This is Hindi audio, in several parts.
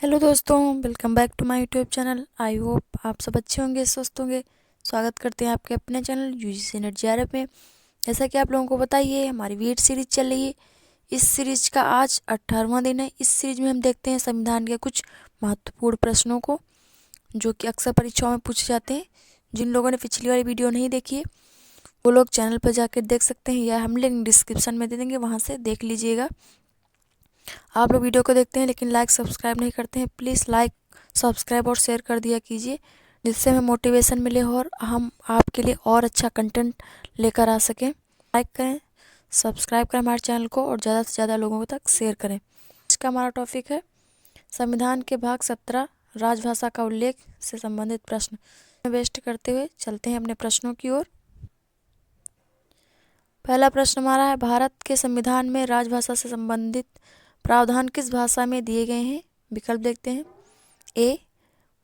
हेलो दोस्तों, welcome back to my YouTube channel. I hope आप सब अच्छे होंगे, स्वस्थ होंगे। स्वागत करते हैं आपके अपने चैनल यूजीसी नेट जेआरएफ में। जैसा कि आप लोगों को पता ही है, हमारी वीट सीरीज चल रही है। इस सीरीज का आज 18वां दिन है। इस सीरीज में हम देखते हैं संविधान के कुछ महत्वपूर्ण प्रश्नों को, जो कि अक्सर परीक्षाओं में पूछे जाते हैं। जिन लोगों ने पिछली वाली वीडियो नहीं देखी है, वो लोग चैनल पर जाकर देख सकते हैं, या हम लिंक डिस्क्रिप्शन में दे देंगे, वहाँ से देख लीजिएगा। आप लोग वीडियो को देखते हैं लेकिन लाइक सब्सक्राइब नहीं करते हैं, प्लीज़ लाइक सब्सक्राइब और शेयर कर दिया कीजिए, जिससे हमें मोटिवेशन मिले और हम आपके लिए और अच्छा कंटेंट लेकर आ सकें। लाइक करें, सब्सक्राइब करें हमारे चैनल को और ज़्यादा से ज़्यादा लोगों तक शेयर करें। इसका हमारा टॉपिक है संविधान के भाग 17 राजभाषा का उल्लेख से संबंधित प्रश्न। वेस्ट करते हुए चलते हैं अपने प्रश्नों की ओर। पहला प्रश्न हमारा है, भारत के संविधान में राजभाषा से संबंधित प्रावधान किस भाषा में दिए गए हैं? विकल्प देखते हैं। ए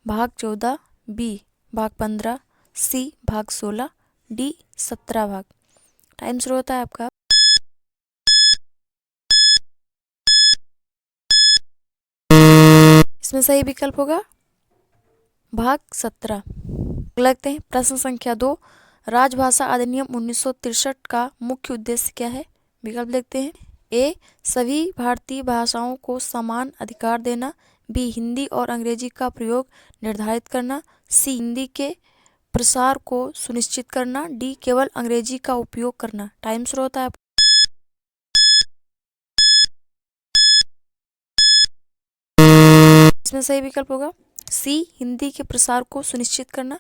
भाग 14, बी भाग 15, सी भाग 16, डी 17 भाग। टाइम शुरू होता है आपका। इसमें सही विकल्प होगा भाग 17। लगते हैं प्रश्न संख्या 2, राजभाषा अधिनियम 1963 का मुख्य उद्देश्य क्या है? विकल्प देखते हैं। ए सभी भारतीय भाषाओं को समान अधिकार देना, बी हिंदी और अंग्रेजी का प्रयोग निर्धारित करना, सी हिंदी के प्रसार को सुनिश्चित करना, डी केवल अंग्रेजी का उपयोग करना। टाइम शुरू होता है। इसमें सही विकल्प होगा सी हिंदी के प्रसार को सुनिश्चित करना।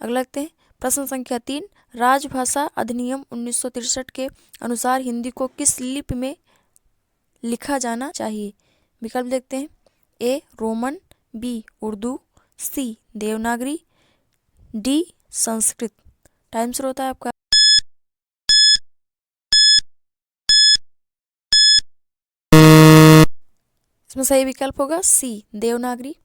अगला देखते हैं प्रश्न संख्या 3, राजभाषा अधिनियम 1963 के अनुसार हिंदी को किस लिपि में लिखा जाना चाहिए? विकल्प देखते हैं। ए रोमन, बी उर्दू, सी देवनागरी, डी संस्कृत। टाइम शुरू होता है आपका। इसमें सही विकल्प होगा सी देवनागरी।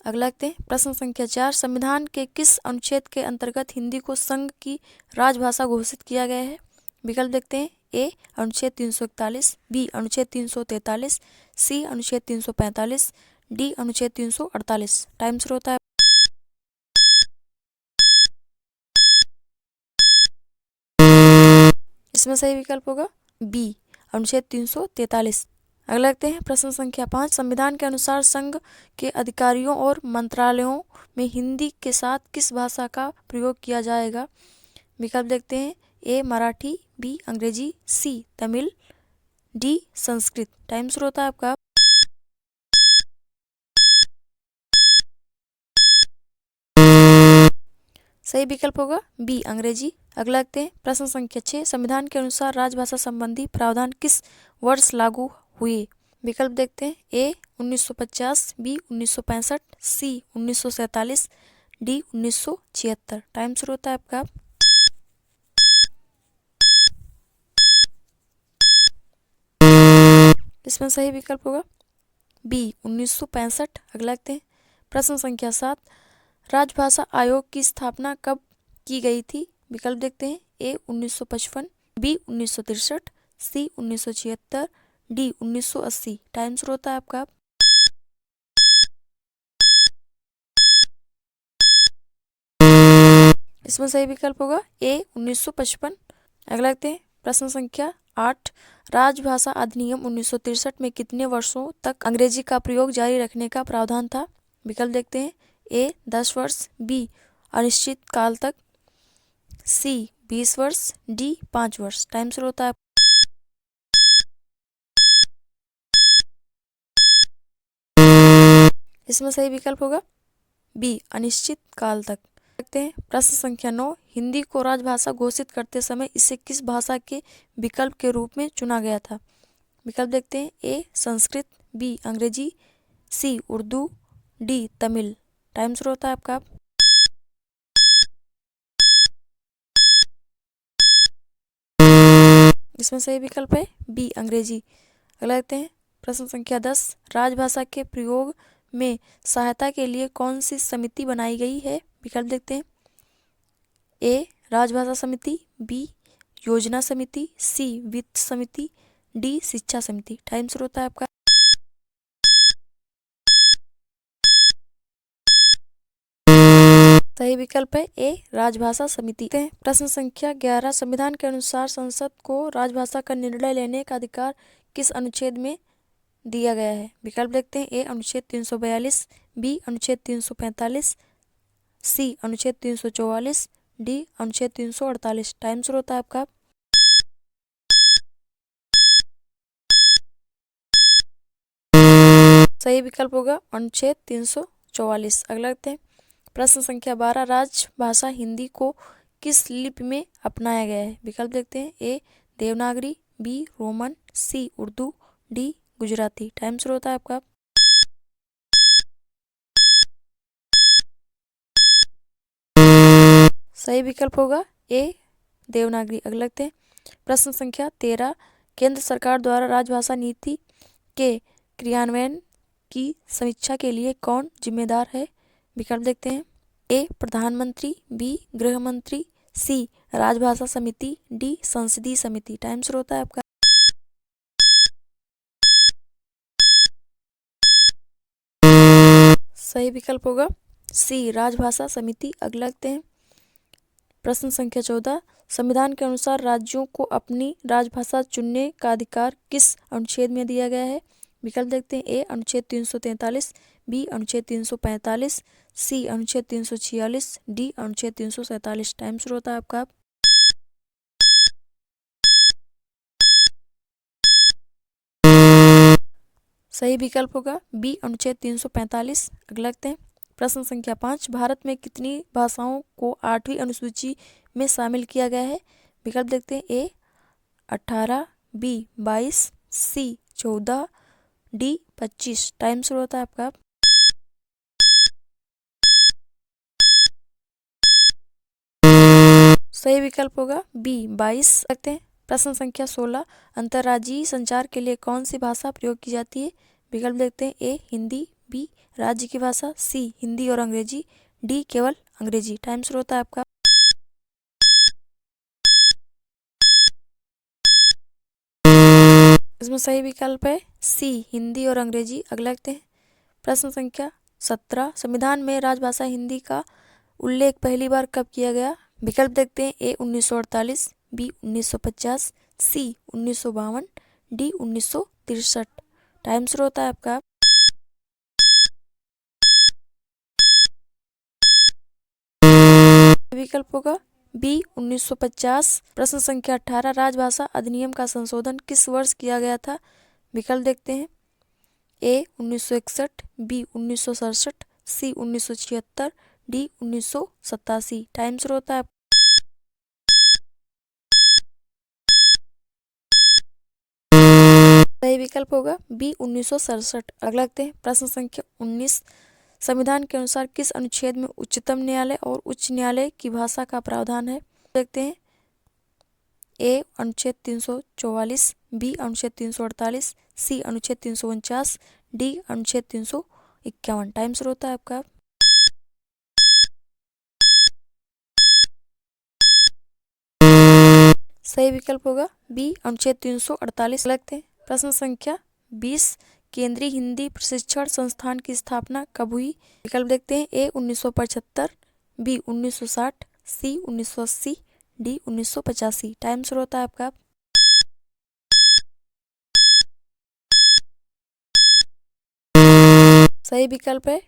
अगला देखते हैं प्रश्न संख्या 4, संविधान के किस अनुच्छेद के अंतर्गत हिंदी को संघ की राजभाषा घोषित किया गया है? विकल्प देखते हैं। ए अनुच्छेद 341, बी अनुच्छेद 343, सी अनुच्छेद 345, डी अनुच्छेद 348। टाइम शुरू होता है। इसमें सही विकल्प होगा बी अनुच्छेद 343। अगला देखते हैं प्रश्न संख्या 5, संविधान के अनुसार संघ के अधिकारियों और मंत्रालयों में हिंदी के साथ किस भाषा का प्रयोग किया जाएगा? विकल्प देखते हैं। ए मराठी, बी अंग्रेजी, सी तमिल, डी संस्कृत। टाइम शुरू होता है आपका। सही विकल्प होगा बी अंग्रेजी। अगला देखते हैं प्रश्न संख्या 6, संविधान के अनुसार राजभाषा संबंधी प्रावधान किस वर्ष लागू हुए? विकल्प देखते हैं। ए 1950, बी 1965, सी 1947, डी 1976। टाइम शुरू होता है आपका। इसमें सही विकल्प होगा बी 1965। अगला देखते हैं प्रश्न संख्या 7, राजभाषा आयोग की स्थापना कब की गई थी? विकल्प देखते हैं। ए 1955, बी 1963, सी 1976, डी 1980। टाइम शुरू होता है आपका। इसमें सही विकल्प होगा ए 1955। अगला देखते हैं प्रश्न संख्या 8, राजभाषा अधिनियम 1963 में कितने वर्षों तक अंग्रेजी का प्रयोग जारी रखने का प्रावधान था? विकल्प देखते हैं। ए 10 वर्ष, बी अनिश्चित काल तक, सी 20 वर्ष, डी 5 वर्ष। टाइम शुरू होता है। इसमें सही विकल्प होगा बी अनिश्चित काल तक। देखते हैं प्रश्न संख्या 9, हिंदी को राजभाषा घोषित करते समय इसे किस भाषा के विकल्प के रूप में चुना गया था? विकल्प देखते हैं। ए संस्कृत, बी अंग्रेजी, सी उर्दू, डी तमिल। टाइम शुरू होता है आपका। इसमें सही विकल्प है बी अंग्रेजी। अगला देखते हैं प्रश्न संख्या 10, राजभाषा के प्रयोग में सहायता के लिए कौन सी समिति बनाई गई है? विकल्प देखते हैं। ए राजभाषा समिति, बी योजना समिति, सी वित्त समिति, डी शिक्षा समिति। टाइम शुरू होता है आपका। सही विकल्प है ए राजभाषा समिति। प्रश्न संख्या 11, संविधान के अनुसार संसद को राजभाषा का निर्णय लेने का अधिकार किस अनुच्छेद में दिया गया है? विकल्प देखते हैं। ए अनुच्छेद 342, बी अनुच्छेद 345, सी अनुच्छेद 344, डी अनुच्छेद 348। टाइम शुरू होता है आपका। सही विकल्प होगा अनुच्छेद 344। अगला देखते हैं। प्रश्न संख्या 12, राजभाषा हिंदी को किस लिपि में अपनाया गया है? विकल्प देखते हैं। ए देवनागरी, बी रोमन, सी उर्दू, डी गुजराती। टाइम शुरू होता है आपका। सही विकल्प होगा ए देवनागरी। अगला देखते हैं। प्रश्न संख्या 13, केंद्र सरकार द्वारा राजभाषा नीति के क्रियान्वयन की समीक्षा के लिए कौन जिम्मेदार है? विकल्प देखते हैं। ए प्रधानमंत्री, बी गृह मंत्री, सी राजभाषा समिति, डी संसदीय समिति। टाइम शुरू होता है आपका। सही विकल्प होगा सी राजभाषा समिति। अगला देखते हैं। प्रश्न संख्या 14, संविधान के अनुसार राज्यों को अपनी राजभाषा चुनने का अधिकार किस अनुच्छेद में दिया गया है? विकल्प देखते हैं। ए अनुच्छेद 343, बी अनुच्छेद 345, सी अनुच्छेद 346, डी अनुच्छेद 347। टाइम शुरू होता है आपका। सही विकल्प होगा बी अनुच्छेद 345। अगला देखते हैं। प्रश्न संख्या 5, भारत में कितनी भाषाओं को 8वीं अनुसूची में शामिल किया गया है? विकल्प देखते हैं। ए 18, बी 22, सी 14, डी 25। टाइम शुरू होता है आपका। सही विकल्प होगा बी 22। सकते हैं। प्रश्न संख्या 16, अंतर्राज्यीय संचार के लिए कौन सी भाषा प्रयोग की जाती है? विकल्प देखते हैं। ए हिंदी, बी राज्य की भाषा, सी हिंदी और अंग्रेजी, डी केवल अंग्रेजी। टाइम शुरू होता है आपका। इसमें सही विकल्प है सी हिंदी और अंग्रेजी। अगला देखते हैं। प्रश्न संख्या 17, संविधान में राजभाषा हिंदी का उल्लेख पहली बार कब किया गया? विकल्प देखते हैं। ए 1948, बी 1950, सी 1952, डी 1963। टाइम शुरू होता है आपका। विकल्प होगा बी 1950। प्रश्न संख्या 18, राजभाषा अधिनियम का संशोधन किस वर्ष किया गया था? विकल्प देखते हैं। ए 1961, बी 1967, सी 1976, डी 1987। टाइम शुरू होता है। सही विकल्प होगा बी 1967। अगला देखते हैं। प्रश्न संख्या 19, संविधान के अनुसार किस अनुच्छेद में उच्चतम न्यायालय और उच्च न्यायालय की भाषा का प्रावधान है? देखते हैं। ए अनुच्छेद 344, बी अनुच्छेद 348, सी अनुच्छेद 349, डी अनुच्छेद 351। टाइम शुरू होता है आपका। सही विकल्प होगा बी अनुच्छेद 348। लगते हैं। प्रश्न संख्या 20, केंद्रीय हिंदी प्रशिक्षण संस्थान की स्थापना कब हुई? विकल्प देखते हैं। ए 1975, बी 1960, सी 1980, डी 1985। टाइम शुरू होता है आपका। सही विकल्प है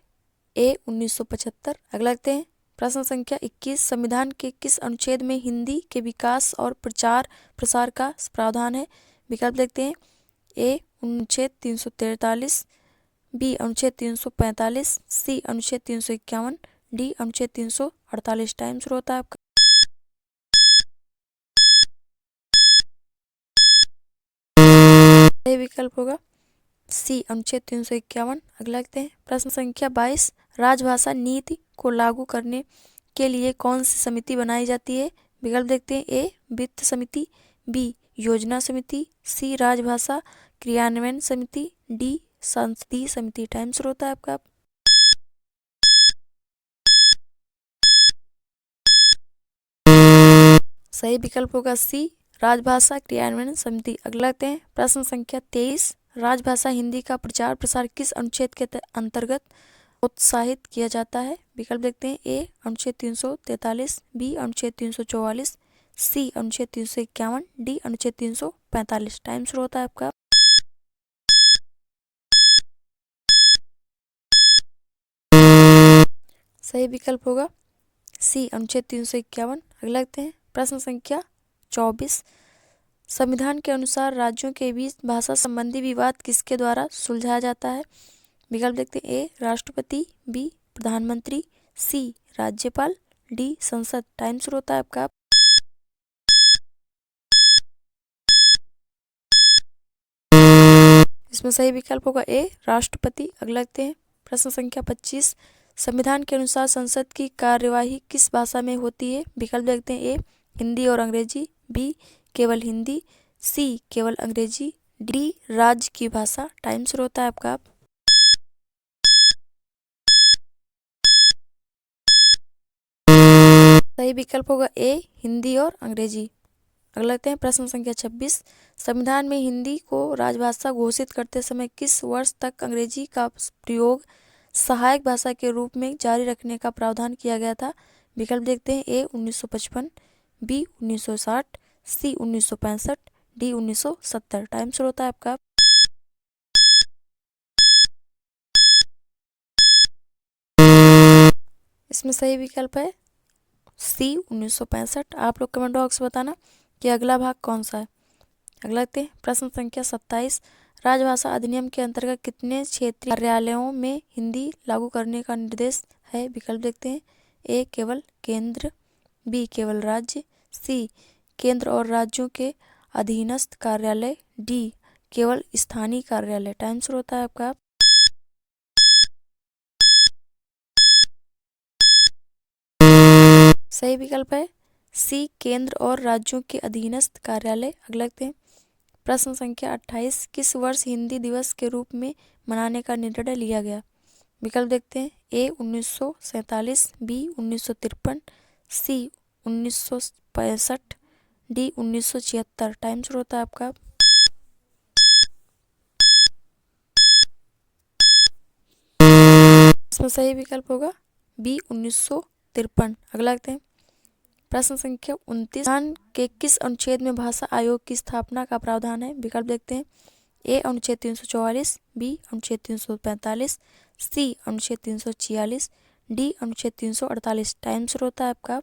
ए 1975। अगला देखते हैं। प्रश्न संख्या 21, संविधान के किस अनुच्छेद में हिंदी के विकास और प्रचार प्रसार का प्रावधान है? विकल्प देखते हैं। ए अनुच्छेद 343, बी अनुच्छेद 345, सी अनुच्छेद 351, डी अनुच्छेद 348। टाइम शुरू होता है आपका। सही विकल्प होगा सी अनुच्छेद 351। अगला देखते हैं। प्रश्न संख्या 22, राजभाषा नीति को लागू करने के लिए कौन सी समिति बनाई जाती है? विकल्प देखते हैं। ए वित्त समिति, बी योजना समिति, सी राजभाषा क्रियान्वयन समिति, डी संसदीय समिति। टाइम शुरू होता है आपका। सही विकल्प होगा सी राजभाषा क्रियान्वयन समिति। अगला देखते हैं। प्रश्न संख्या 23, राजभाषा हिंदी का प्रचार प्रसार किस अनुच्छेद के अंतर्गत प्रोत्साहित किया जाता है? विकल्प देखते हैं। ए अनुच्छेद 343, बी अनुच्छेद 344, सी अनुच्छेद 351, डी अनुच्छेद 345। टाइम शुरू होता है आपका। सही विकल्प होगा सी अनुच्छेद 351। अगला देखते हैं प्रश्न संख्या 24। संविधान के अनुसार राज्यों के बीच भाषा संबंधी विवाद किसके द्वारा सुलझाया जाता है? विकल्प देखते हैं। ए राष्ट्रपति, बी प्रधानमंत्री, सी राज्यपाल, डी संसद। टाइम शुरू होता है आपका। इसमें सही विकल्प होगा ए राष्ट्रपति। अगला देखते हैं प्रश्न संख्या 25। संविधान के अनुसार संसद की कार्यवाही किस भाषा में होती है? विकल्प देखते हैं। ए हिंदी और अंग्रेजी, बी केवल हिंदी, सी केवल अंग्रेजी, डी राज्य की भाषा। टाइम शुरू होता है आपका। सही विकल्प होगा ए हिंदी और अंग्रेजी। अगला देखते हैं प्रश्न संख्या 26। संविधान में हिंदी को राजभाषा घोषित करते समय किस वर्ष तक अंग्रेजी का प्रयोग सहायक भाषा के रूप में जारी रखने का प्रावधान किया गया था? विकल्प देखते हैं। ए 1955, बी 1960, सी 1965, डी 1970। टाइम शुरू होता है आपका। इसमें सही विकल्प है सी 1965। आप लोग कमेंट बॉक्स में बताना कि अगला भाग कौन सा है। अगला देखते हैं प्रश्न संख्या 27। राजभाषा अधिनियम के अंतर्गत कितने क्षेत्रीय कार्यालयों में हिंदी लागू करने का निर्देश है? विकल्प देखते हैं। ए केवल केंद्र, बी केवल राज्य, सी केंद्र और राज्यों के अधीनस्थ कार्यालय, डी केवल स्थानीय कार्यालय। टाइम शुरू होता है आपका। सही विकल्प है सी केंद्र और राज्यों के अधीनस्थ कार्यालय। अगला देखते हैं प्रश्न संख्या 28। किस वर्ष हिंदी दिवस के रूप में मनाने का निर्णय लिया गया? विकल्प देखते हैं। ए 1947, बी 1953, सी 1965, डी 1976। टाइम शुरू होता है आपका। इसमें सही विकल्प होगा बी 1953। अगला देखते हैं प्रश्न संख्या 29। संविधान के किस अनुच्छेद में भाषा आयोग की स्थापना का प्रावधान है? विकल्प देखते हैं। ए अनुच्छेद 344, बी अनुच्छेद 345, सी अनुच्छेद 346, डी अनुच्छेद 348। टाइम शुरू होता है आपका।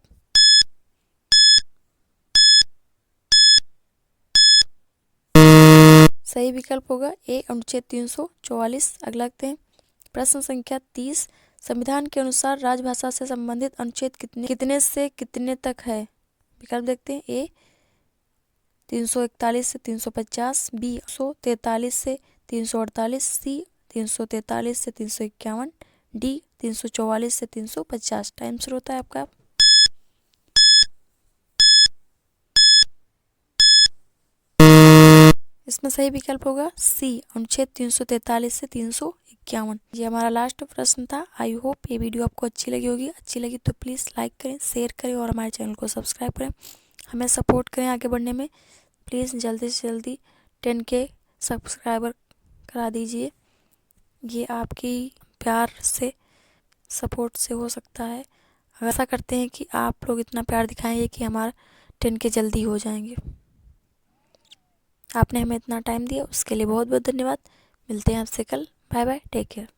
सही विकल्प होगा ए अनुच्छेद 344। अगला देखते हैं प्रश्न संख्या 30। संविधान के अनुसार राजभाषा से संबंधित अनुच्छेद कितने से कितने तक है? विकल्प देखते हैं। ए 341 से 350, बी 143 से 348, सी 343 से 351, डी 344 से 350। टाइम शुरू होता है आपका। इसमें सही विकल्प होगा सी अनुच्छेद 343 से 351। ये हमारा लास्ट प्रश्न था। आई होप ये वीडियो आपको अच्छी लगी होगी। अच्छी लगी तो प्लीज़ लाइक करें, शेयर करें और हमारे चैनल को सब्सक्राइब करें। हमें सपोर्ट करें आगे बढ़ने में। प्लीज़ जल्दी से जल्दी 10K सब्सक्राइबर करा दीजिए। ये आपकी प्यार से, सपोर्ट से हो सकता है। ऐसा करते हैं कि आप लोग इतना प्यार दिखाएंगे कि हमारा 10K जल्दी हो जाएंगे। आपने हमें इतना टाइम दिया उसके लिए बहुत बहुत धन्यवाद। मिलते हैं आपसे कल। Bye bye, take care.